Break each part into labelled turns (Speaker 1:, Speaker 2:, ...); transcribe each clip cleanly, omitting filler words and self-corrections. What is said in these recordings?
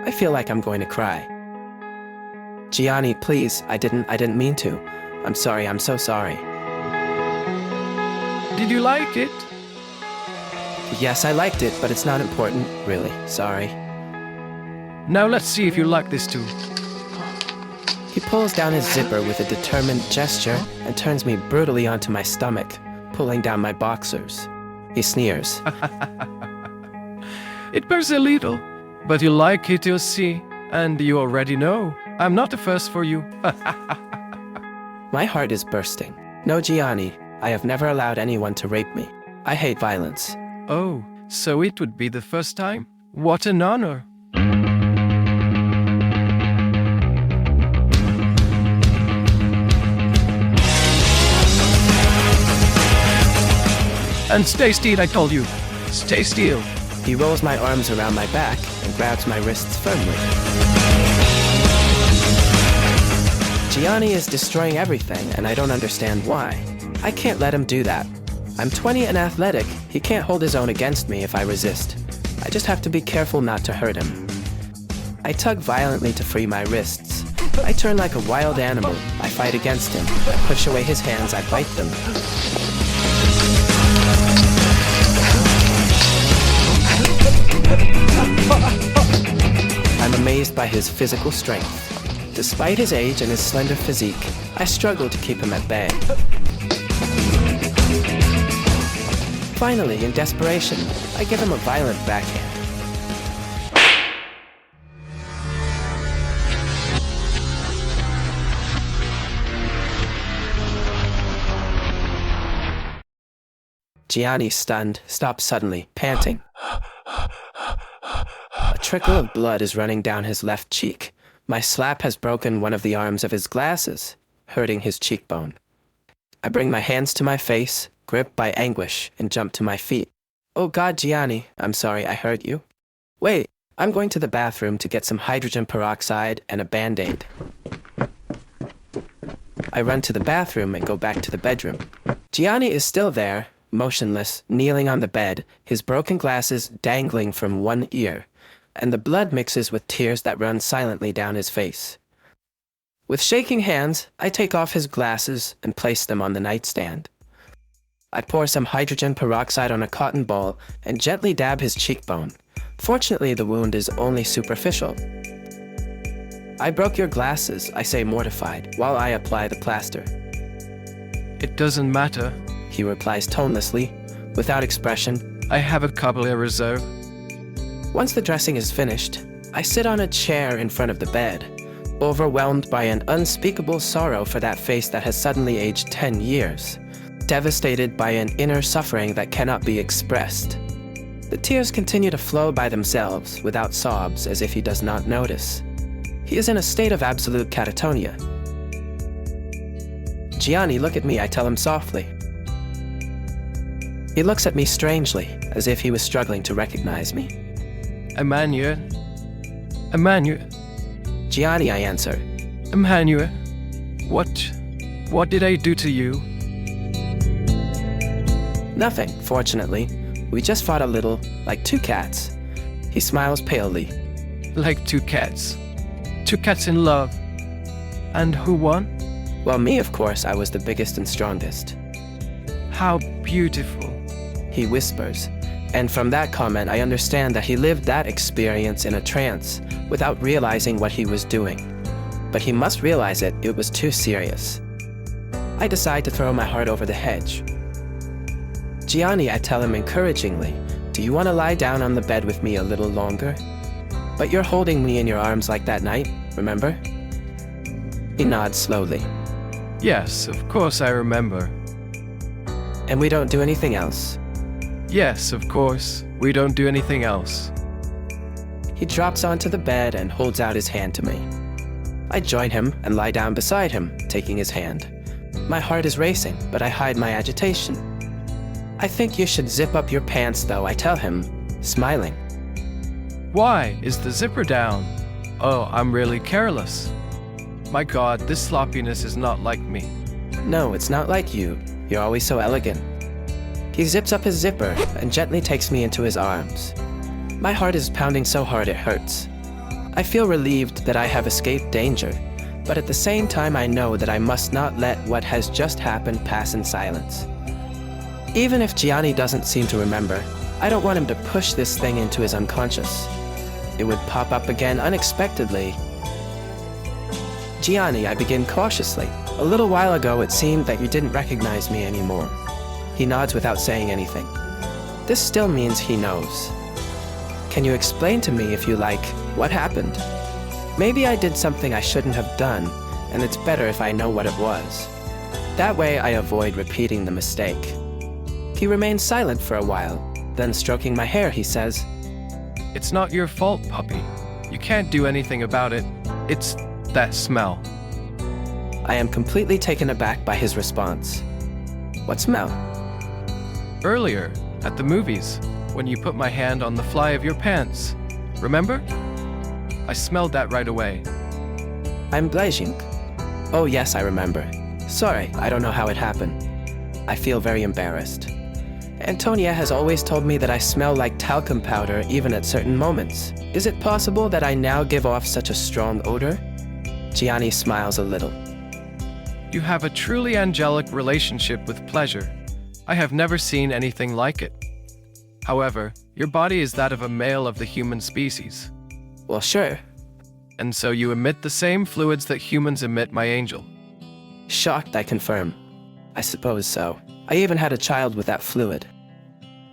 Speaker 1: I feel like I'm going to cry. Gianni, please, I didn't mean to. I'm sorry, I'm so sorry.
Speaker 2: Did you like it?
Speaker 1: Yes, I liked it, but it's not important, really. Sorry.
Speaker 2: Now let's see if you like this too.
Speaker 1: He pulls down his zipper with a determined gesture and turns me brutally onto my stomach, pulling down my boxers. He sneers.
Speaker 2: It burns a little, but you like it, you'll see. And you already know, I'm not the first for you.
Speaker 1: My heart is bursting. No, Gianni, I have never allowed anyone to rape me. I hate violence.
Speaker 2: Oh, so it would be the first time? What an honor. And stay still, I told you. Stay still.
Speaker 1: He rolls my arms around my back and grabs my wrists firmly. Gianni is destroying everything, and I don't understand why. I can't let him do that. I'm 20 and athletic. He can't hold his own against me if I resist. I just have to be careful not to hurt him. I tug violently to free my wrists. I turn like a wild animal. I fight against him. I push away his hands. I bite them. I'm amazed by his physical strength. Despite his age and his slender physique, I struggle to keep him at bay. Finally, in desperation, I give him a violent backhand. Gianni, stunned, stops suddenly, panting. A trickle of blood is running down his left cheek. My slap has broken one of the arms of his glasses, hurting his cheekbone. I bring my hands to my face, gripped by anguish, and jump to my feet. Oh God, Gianni, I'm sorry I hurt you. Wait, I'm going to the bathroom to get some hydrogen peroxide and a Band-Aid. I run to the bathroom and go back to the bedroom. Gianni is still there, motionless, kneeling on the bed, his broken glasses dangling from one ear, and the blood mixes with tears that run silently down his face. With shaking hands, I take off his glasses and place them on the nightstand. I pour some hydrogen peroxide on a cotton ball and gently dab his cheekbone. Fortunately, the wound is only superficial. I broke your glasses, I say mortified, while I apply the plaster.
Speaker 2: It doesn't matter.
Speaker 1: He replies tonelessly, without expression.
Speaker 2: I have a couple in reserve.
Speaker 1: Once the dressing is finished, I sit on a chair in front of the bed, overwhelmed by an unspeakable sorrow for that face that has suddenly aged 10 years, devastated by an inner suffering that cannot be expressed. The tears continue to flow by themselves, without sobs, as if he does not notice. He is in a state of absolute catatonia. Gianni, look at me, I tell him softly. He looks at me strangely, as if he was struggling to recognize me.
Speaker 2: Emmanuel. Emmanuel.
Speaker 1: Gianni, I answer.
Speaker 2: Emmanuel. What did I do to you?
Speaker 1: Nothing, fortunately. We just fought a little, like two cats. He smiles palely.
Speaker 2: Like two cats. Two cats in love. And who won?
Speaker 1: Well, me, of course. I was the biggest and strongest.
Speaker 2: How beautiful.
Speaker 1: He whispers. And from that comment, I understand that he lived that experience in a trance, without realizing what he was doing. But he must realize it was too serious. I decide to throw my heart over the hedge. Gianni, I tell him encouragingly, do you want to lie down on the bed with me a little longer? But you're holding me in your arms like that night, remember? He nods slowly.
Speaker 2: Yes, of course I remember.
Speaker 1: And we don't do anything else?
Speaker 2: Yes, of course. We don't do anything else.
Speaker 1: He drops onto the bed and holds out his hand to me. I join him and lie down beside him, taking his hand. My heart is racing, but I hide my agitation. I think you should zip up your pants, though, I tell him, smiling.
Speaker 2: Why? Is the zipper down? Oh, I'm really careless. My God, this sloppiness is not like me.
Speaker 1: No, it's not like you. You're always so elegant. He zips up his zipper and gently takes me into his arms. My heart is pounding so hard it hurts. I feel relieved that I have escaped danger, but at the same time I know that I must not let what has just happened pass in silence. Even if Gianni doesn't seem to remember, I don't want him to push this thing into his unconscious. It would pop up again unexpectedly. Gianni, I begin cautiously. A little while ago it seemed that you didn't recognize me anymore. He nods without saying anything. This still means he knows. Can you explain to me, if you like, what happened? Maybe I did something I shouldn't have done, and it's better if I know what it was. That way I avoid repeating the mistake. He remains silent for a while, then stroking my hair, he says,
Speaker 2: It's not your fault, puppy. You can't do anything about it. It's that smell.
Speaker 1: I am completely taken aback by his response. What smell?
Speaker 2: Earlier, at the movies, when you put my hand on the fly of your pants. Remember? I smelled that right away.
Speaker 1: I'm blushing. Oh yes, I remember. Sorry, I don't know how it happened. I feel very embarrassed. Antonia has always told me that I smell like talcum powder even at certain moments. Is it possible that I now give off such a strong odor? Gianni smiles a little.
Speaker 2: You have a truly angelic relationship with pleasure. I have never seen anything like it. However, your body is that of a male of the human species.
Speaker 1: Well, sure.
Speaker 2: And so you emit the same fluids that humans emit, my angel.
Speaker 1: Shocked, I confirm. I suppose so. I even had a child with that fluid.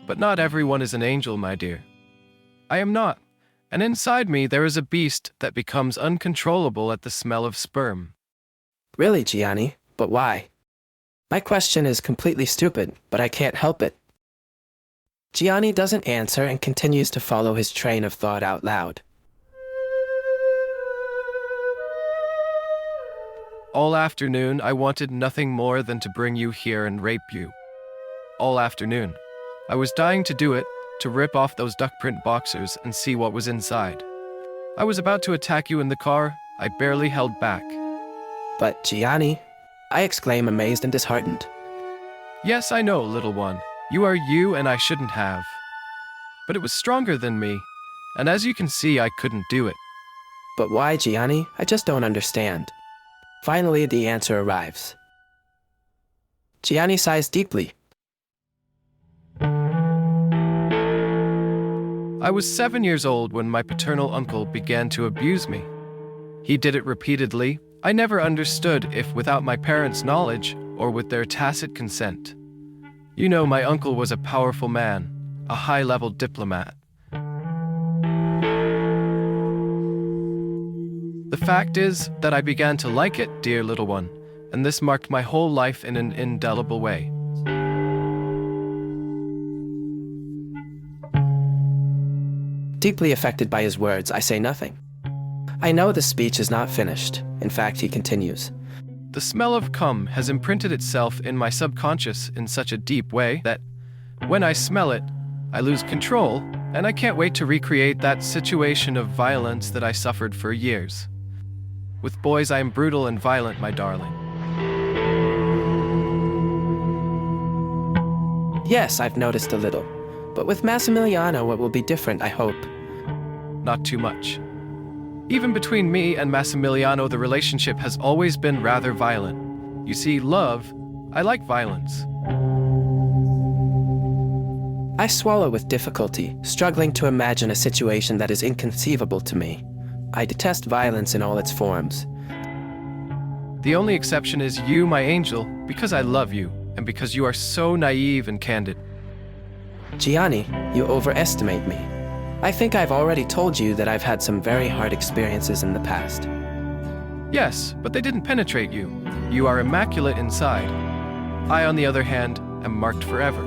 Speaker 2: But not everyone is an angel, my dear. I am not. And inside me there is a beast that becomes uncontrollable at the smell of sperm.
Speaker 1: Really, Gianni? But why? My question is completely stupid, but I can't help it. Gianni doesn't answer and continues to follow his train of thought out loud.
Speaker 2: All afternoon, I wanted nothing more than to bring you here and rape you. All afternoon. I was dying to do it, to rip off those duck print boxers and see what was inside. I was about to attack you in the car. I barely held back.
Speaker 1: But Gianni, I exclaim, amazed and disheartened.
Speaker 2: Yes, I know, little one. You are you and I shouldn't have. But it was stronger than me, and as you can see, I couldn't do it.
Speaker 1: But why, Gianni? I just don't understand. Finally, the answer arrives. Gianni sighs deeply.
Speaker 2: I was 7 years old when my paternal uncle began to abuse me. He did it repeatedly. I never understood if without my parents' knowledge or with their tacit consent. You know, my uncle was a powerful man, a high-level diplomat. The fact is that I began to like it, dear little one, and this marked my whole life in an indelible way.
Speaker 1: Deeply affected by his words, I say nothing. I know the speech is not finished. In fact, he continues.
Speaker 2: The smell of cum has imprinted itself in my subconscious in such a deep way that when I smell it, I lose control, and I can't wait to recreate that situation of violence that I suffered for years. With boys, I am brutal and violent, my darling.
Speaker 1: Yes, I've noticed a little. But with Massimiliano, it will be different, I hope.
Speaker 2: Not too much. Even between me and Massimiliano, the relationship has always been rather violent. You see, I like violence.
Speaker 1: I swallow with difficulty, struggling to imagine a situation that is inconceivable to me. I detest violence in all its forms.
Speaker 2: The only exception is you, my angel, because I love you, and because you are so naive and candid.
Speaker 1: Gianni, you overestimate me. I think I've already told you that I've had some very hard experiences in the past.
Speaker 2: Yes, but they didn't penetrate you. You are immaculate inside. I, on the other hand, am marked forever.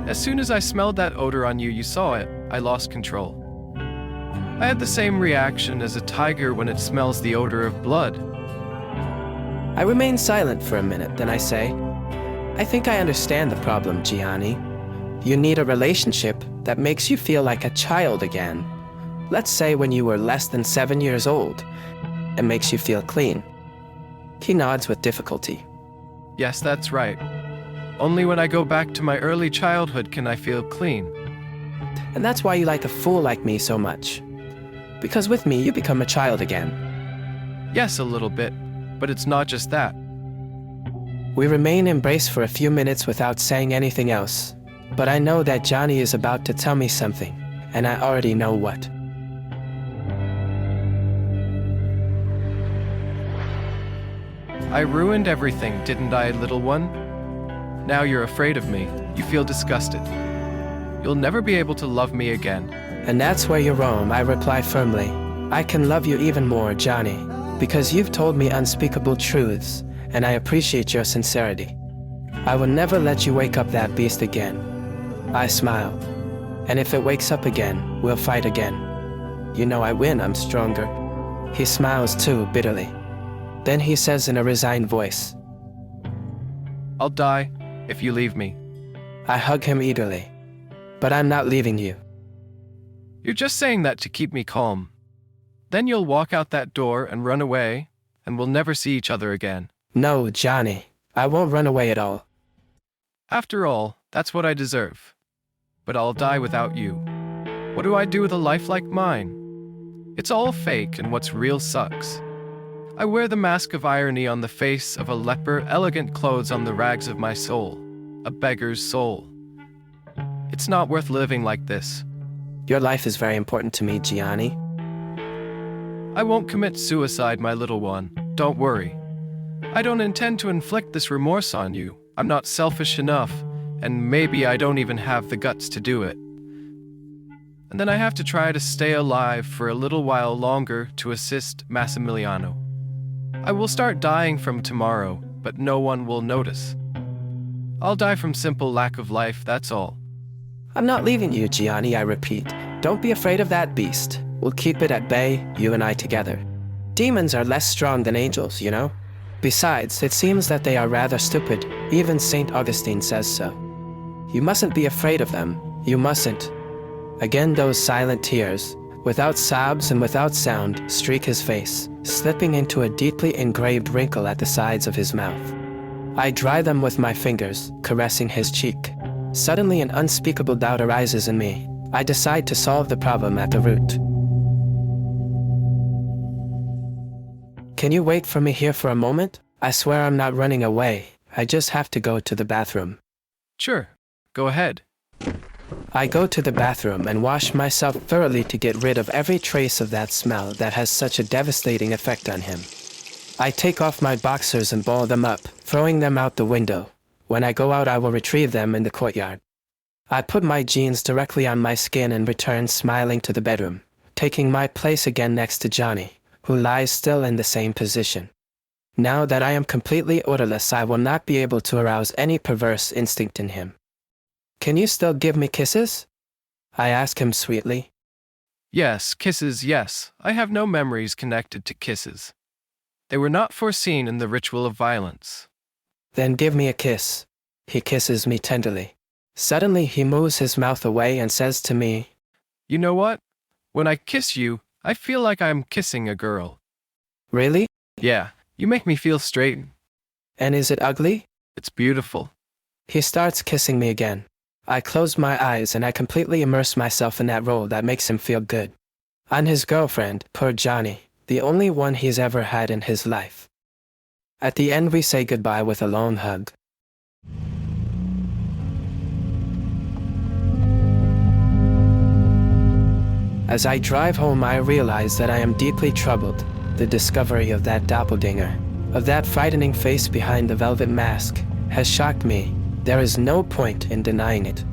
Speaker 2: As soon as I smelled that odor on you, you saw it, I lost control. I had the same reaction as a tiger when it smells the odor of blood.
Speaker 1: I remain silent for a minute, then I say, I think I understand the problem, Gianni. You need a relationship that makes you feel like a child again. Let's say when you were less than 7 years old, and makes you feel clean. He nods with difficulty.
Speaker 2: Yes, that's right. Only when I go back to my early childhood can I feel clean.
Speaker 1: And that's why you like a fool like me so much. Because with me, you become a child again.
Speaker 2: Yes, a little bit, but it's not just that.
Speaker 1: We remain embraced for a few minutes without saying anything else. But I know that Gianni is about to tell me something, and I already know what.
Speaker 2: I ruined everything, didn't I, little one? Now you're afraid of me. You feel disgusted. You'll never be able to love me again.
Speaker 1: And that's where you're wrong, I reply firmly. I can love you even more, Gianni, because you've told me unspeakable truths, and I appreciate your sincerity. I will never let you wake up that beast again. I smile. And if it wakes up again, we'll fight again. You know I win, I'm stronger. He smiles too, bitterly. Then he says in a resigned voice,
Speaker 2: I'll die if you leave me.
Speaker 1: I hug him eagerly. But I'm not leaving you.
Speaker 2: You're just saying that to keep me calm. Then you'll walk out that door and run away, and we'll never see each other again.
Speaker 1: No, Gianni, I won't run away at all.
Speaker 2: After all, that's what I deserve. But I'll die without you. What do I do with a life like mine? It's all fake, and what's real sucks. I wear the mask of irony on the face of a leper, elegant clothes on the rags of my soul, a beggar's soul. It's not worth living like this.
Speaker 1: Your life is very important to me, Gianni.
Speaker 2: I won't commit suicide, my little one. Don't worry. I don't intend to inflict this remorse on you. I'm not selfish enough, and maybe I don't even have the guts to do it. And then I have to try to stay alive for a little while longer to assist Massimiliano. I will start dying from tomorrow, but no one will notice. I'll die from simple lack of life, that's all.
Speaker 1: I'm not leaving you, Gianni, I repeat. Don't be afraid of that beast. We'll keep it at bay, you and I together. Demons are less strong than angels, you know? Besides, it seems that they are rather stupid. Even St. Augustine says so. You mustn't be afraid of them. You mustn't. Again those silent tears, without sobs and without sound, streak his face, slipping into a deeply engraved wrinkle at the sides of his mouth. I dry them with my fingers, caressing his cheek. Suddenly an unspeakable doubt arises in me. I decide to solve the problem at the root. Can you wait for me here for a moment? I swear I'm not running away. I just have to go to the bathroom.
Speaker 2: Sure, go ahead.
Speaker 1: I go to the bathroom and wash myself thoroughly to get rid of every trace of that smell that has such a devastating effect on him. I take off my boxers and ball them up, throwing them out the window. When I go out, I will retrieve them in the courtyard. I put my jeans directly on my skin and return smiling to the bedroom, taking my place again next to Gianni, who lies still in the same position. Now that I am completely odorless, I will not be able to arouse any perverse instinct in him. Can you still give me kisses? I ask him sweetly.
Speaker 2: Yes, kisses, yes. I have no memories connected to kisses. They were not foreseen in the ritual of violence.
Speaker 1: Then give me a kiss. He kisses me tenderly. Suddenly he moves his mouth away and says to me,
Speaker 2: You know what? When I kiss you, I feel like I'm kissing a girl.
Speaker 1: Really?
Speaker 2: Yeah, you make me feel straight.
Speaker 1: And is it ugly?
Speaker 2: It's beautiful.
Speaker 1: He starts kissing me again. I close my eyes and I completely immerse myself in that role that makes him feel good. I'm his girlfriend, poor Gianni, the only one he's ever had in his life. At the end we say goodbye with a long hug. As I drive home, I realize that I am deeply troubled. The discovery of that doppelganger, of that frightening face behind the velvet mask, has shocked me. There is no point in denying it.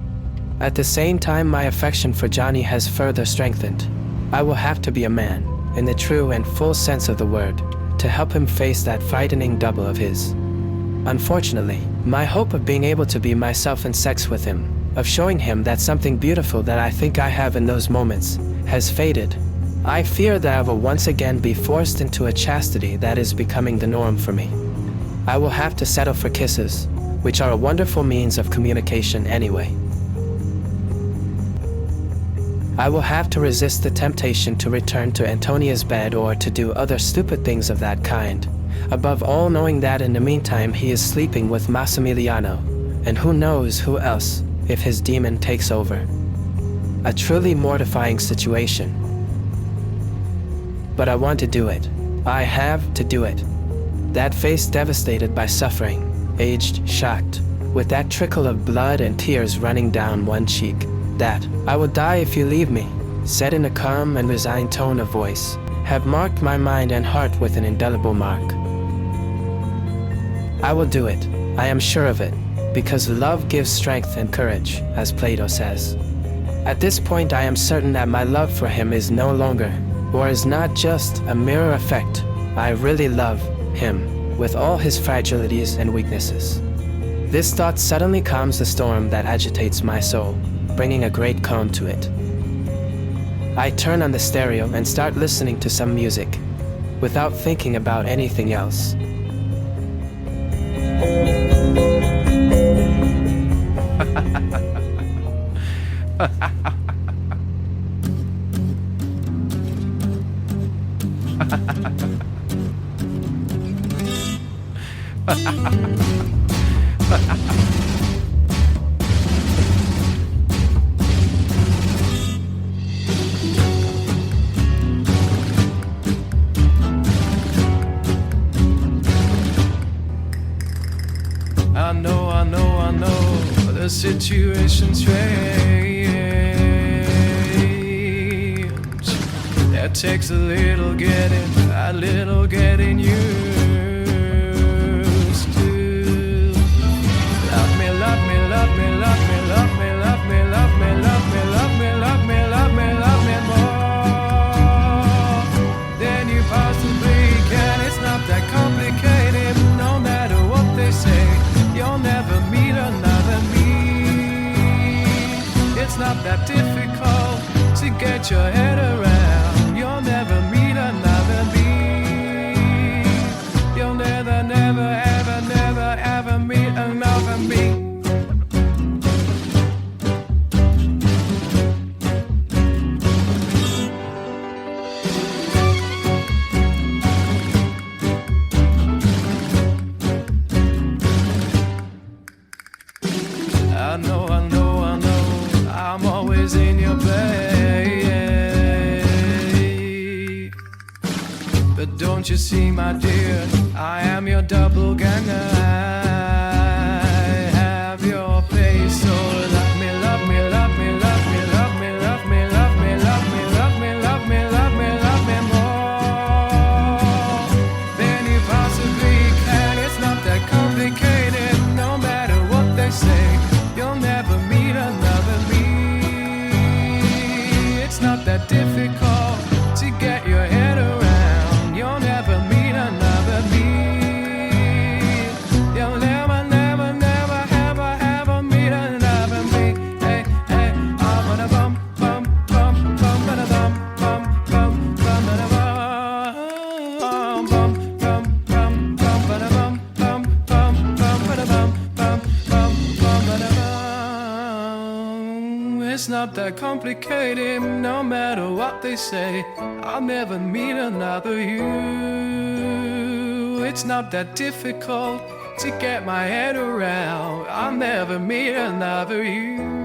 Speaker 1: At the same time, my affection for Gianni has further strengthened. I will have to be a man, in the true and full sense of the word, to help him face that frightening double of his. Unfortunately, my hope of being able to be myself in sex with him, of showing him that something beautiful that I think I have in those moments, has faded. I fear that I will once again be forced into a chastity that is becoming the norm for me. I will have to settle for kisses, which are a wonderful means of communication anyway. I will have to resist the temptation to return to Antonia's bed or to do other stupid things of that kind. Above all, knowing that in the meantime he is sleeping with Massimiliano, and who knows who else, if his demon takes over. A truly mortifying situation. but I want to do it. I have to do it. That face devastated by suffering, aged shocked, with that trickle of blood and tears running down one cheek. That, "I will die if you leave me," said in a calm and resigned tone of voice, have marked my mind and heart with an indelible mark. I will do it, I am sure of it, because love gives strength and courage, as Plato says. At this point I am certain that my love for him is no longer, or is not just, a mirror effect. I really love him, with all his fragilities and weaknesses. This thought suddenly calms the storm that agitates my soul, bringing a great calm to it. I turn on the stereo and start listening to some music, without thinking about anything else. I know, the situation's strange. It takes a little getting used to. Love me, love me, love me, love me, love me, love me, love me, love me, love me, love me, love me, love me more than you possibly can. It's not that complicated, no matter what they say. You'll never meet another me. It's not that difficult to get your head around. You'll never meet another me. You'll never, never, ever, never, ever meet another me. I know, I'm always in your bed. But don't you see, my dear, I am your doppelganger. I have your face, so love me, love me, love me, love me, love me, love me, love me, love me, love me, love me, love me, love me more than you possibly can. It's not that complicated, no matter what they say. You'll never meet another me. It's not that difficult to get your head around. You'll never meet another me. You'll never, never, never, ever, ever meet another me. Hey, hey, I'm gonna bum, bum, bum, bum, bum, bum, bum, bum, bum, bum, bum, bum, bum, bum, bum, bum, bum, bum, bum, it's not that complicated, no matter what they say. I'll never meet another you. It's not that difficult to get my head around. I'll never meet another you.